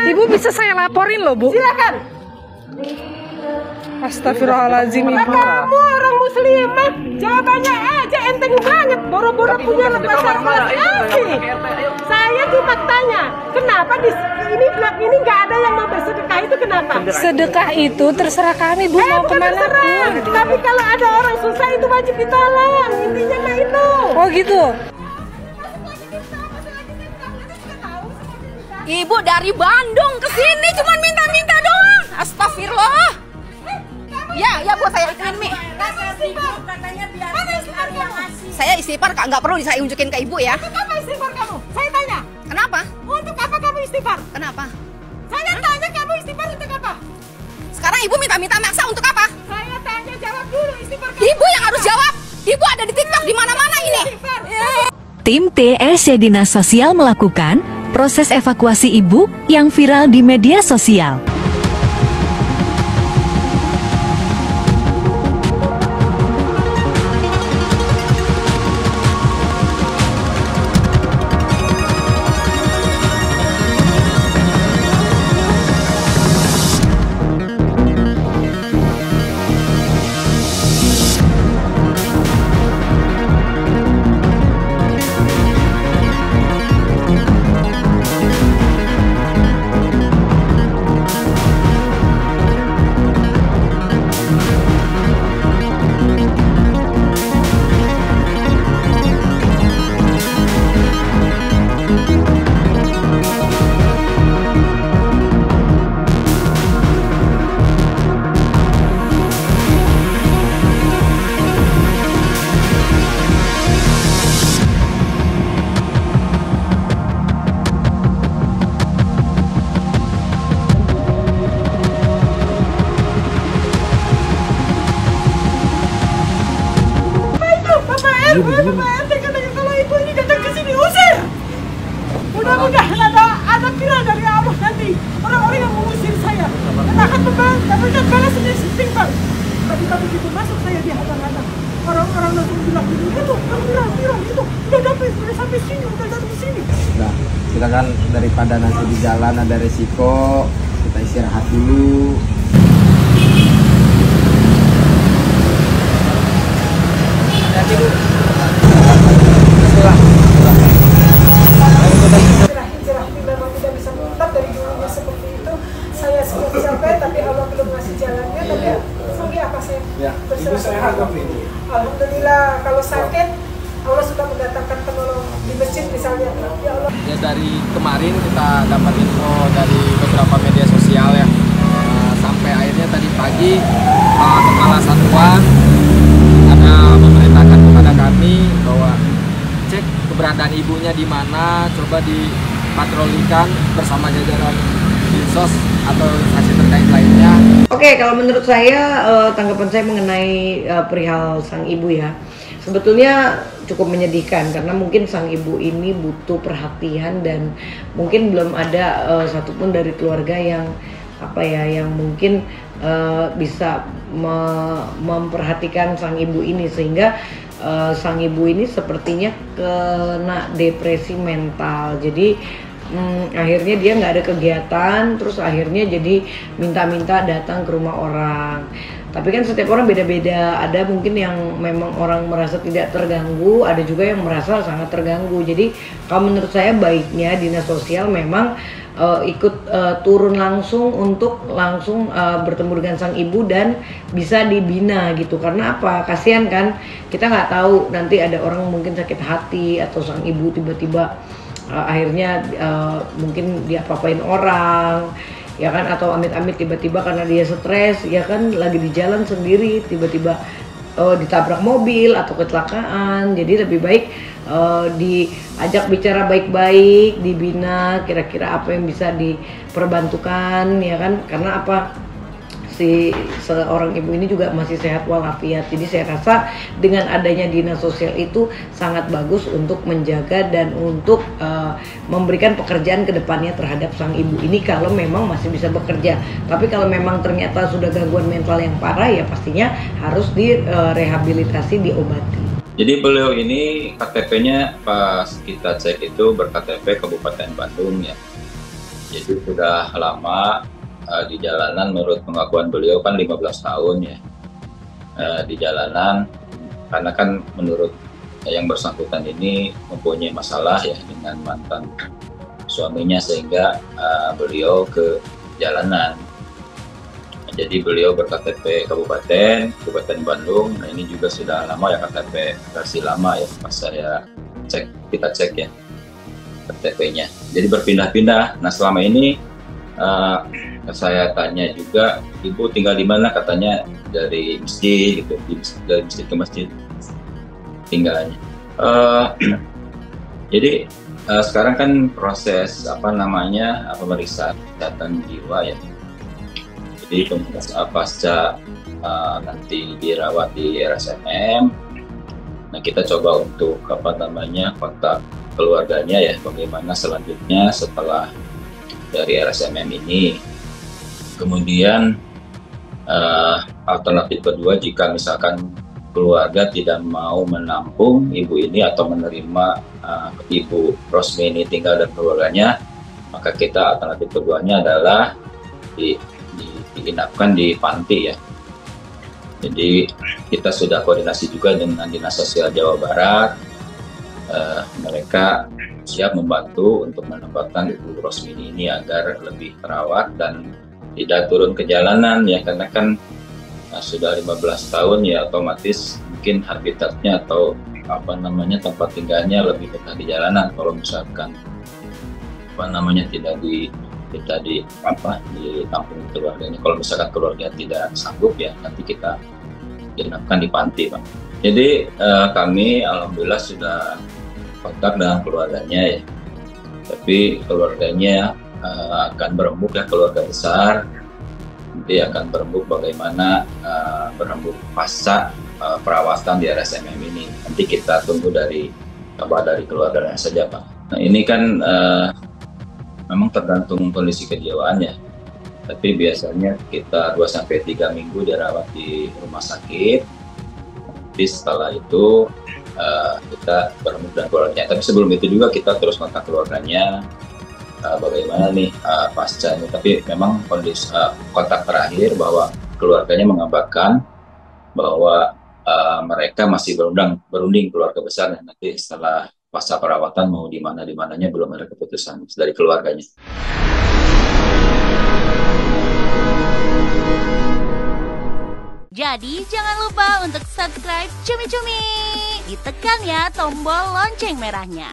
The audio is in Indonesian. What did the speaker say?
Ibu bisa saya laporin loh, Bu. Silakan. Astagfirullahaladzim, Ibu. Kamu orang muslimah, jawabannya aja enteng banget. Boro-boro punya lepasan Saya cuma tanya, kenapa di ini blok ini nggak ada yang mau bersedekah, itu kenapa? Sedekah itu terserah kami, Bu, mau kemana pun. Tapi kalau ada orang susah itu wajib ditolong. Intinya mah itu. Oh gitu. Ibu dari Bandung ke sini cuma minta-minta doang. Astagfirullah. Ya buat saya ini. Saya istighfar, nggak perlu saya unjukin ke Ibu ya. Untuk apa istighfar kamu? Saya tanya. Kenapa? Untuk apa kamu istighfar? Kenapa? Saya tanya kamu istighfar untuk apa? Sekarang Ibu minta-minta maksa untuk apa? Saya tanya, jawab dulu istighfar kamu. Ibu yang harus jawab. Ibu ada di TikTok di mana-mana ini. Tim TSC Dinas Sosial melakukan proses evakuasi ibu yang viral di media sosial. Bapak RT katanya kalau ibu ini datang ke sini usir. Mudah-mudahan ada viral dari Allah nanti orang-orang yang mengusir saya dan akan memberikan balas setimpal. Tapi begitu masuk saya dihadang-hadang. Orang-orang langsung bilang itu kan viral itu udah sampai sini, udah datang ke sini. Nah, kita kan daripada nanti di jalan ada resiko, kita istirahat dulu. Hati-hati, Bu. Memang tidak bisa menetap dari dulunya seperti itu. Saya sudah capek, tapi Allah belum ngasih jalannya. Tapi sebagai apa saya berserah. Alhamdulillah, kalau sakit Allah sudah mendatangkan penolong di masjid misalnya. Ya Allah. Ya, dari kemarin kita dapat info dari beberapa media sosial ya. Sampai akhirnya tadi pagi Pak Kepala Satuan ada memerintahkan kepada kami bahwa cek keberadaan ibunya di mana, coba dipatrolikan bersama jajaran Dinsos atau instansi terkait lainnya. Oke, kalau menurut saya tanggapan saya mengenai perihal sang ibu ya, sebetulnya cukup menyedihkan karena mungkin sang ibu ini butuh perhatian dan mungkin belum ada satupun dari keluarga yang yang mungkin bisa memperhatikan sang ibu ini, sehingga sang ibu ini sepertinya kena depresi mental. Jadi akhirnya dia nggak ada kegiatan, terus akhirnya jadi minta-minta datang ke rumah orang. Tapi kan setiap orang beda-beda, ada mungkin yang memang orang merasa tidak terganggu, ada juga yang merasa sangat terganggu. Jadi kalau menurut saya baiknya dinas sosial memang ikut turun langsung untuk langsung bertemu dengan sang ibu dan bisa dibina gitu. Karena apa? Kasihan kan, kita nggak tahu nanti ada orang mungkin sakit hati atau sang ibu tiba-tiba akhirnya mungkin diapa-apain orang ya kan, atau amit-amit tiba-tiba karena dia stres ya kan, lagi di jalan sendiri tiba-tiba ditabrak mobil atau kecelakaan. Jadi lebih baik diajak bicara baik-baik, dibina kira-kira apa yang bisa diperbantukan ya kan, karena apa, si seorang ibu ini juga masih sehat walafiat. Jadi saya rasa dengan adanya dinas sosial itu sangat bagus untuk menjaga dan untuk memberikan pekerjaan ke depannya terhadap sang ibu ini kalau memang masih bisa bekerja. Tapi kalau memang ternyata sudah gangguan mental yang parah ya pastinya harus direhabilitasi, diobati. Jadi beliau ini KTP-nya pas kita cek itu berKTP Kabupaten Bandung ya. Jadi sudah lama di jalanan. Menurut pengakuan beliau kan 15 tahun ya di jalanan, karena kan menurut yang bersangkutan ini mempunyai masalah ya dengan mantan suaminya, sehingga beliau ke jalanan. Jadi beliau berKTP Kabupaten Bandung. Nah ini juga sudah lama ya, KTP versi lama ya, pas kita cek ya KTP-nya. Jadi berpindah-pindah. Nah selama ini saya tanya juga, ibu tinggal di mana? Katanya dari masjid gitu, dari masjid ke masjid tinggalnya. Jadi sekarang kan proses pemeriksaan kesehatan jiwa ya. Jadi pasca nanti dirawat di RSMM. Nah kita coba untuk kontak keluarganya ya, bagaimana selanjutnya setelah dari RSMM ini. Kemudian alternatif kedua, jika misalkan keluarga tidak mau menampung ibu ini atau menerima ibu Rosmi ini tinggal dan keluarganya, maka kita alternatif keduanya adalah diinapkan di panti ya. Jadi kita sudah koordinasi juga dengan Dinas Sosial Jawa Barat. Mereka siap membantu untuk menempatkan Ibu Rosmini ini agar lebih terawat dan tidak turun ke jalanan ya, karena kan sudah 15 tahun ya, otomatis mungkin habitatnya atau tempat tinggalnya lebih betah di jalanan. Kalau misalkan tidak ditampung keluarganya. Kalau misalkan keluarga tidak sanggup ya, nanti kita diinapkan di panti, Pak. Jadi kami alhamdulillah sudah kontak dengan keluarganya ya, tapi keluarganya akan berembuk ya, keluarga besar nanti akan berembuk bagaimana berembuk pasca perawatan di RSMM ini. Nanti kita tunggu kabar dari keluarganya saja, Pak. Nah ini kan memang tergantung kondisi kejiwaannya, tapi biasanya kita 2-3 minggu dirawat di rumah sakit. Nanti setelah itu kita bertemu dengan keluarganya. Tapi sebelum itu juga kita terus kontak keluarganya, bagaimana nih pasca ini. Tapi memang kondisi kontak terakhir bahwa keluarganya mengabarkan bahwa mereka masih berunding keluarga besar, dan nanti setelah pasca perawatan mau di mananya belum ada keputusan dari keluarganya. Jadi jangan lupa untuk subscribe Cumi Cumi. Ditekan ya tombol lonceng merahnya.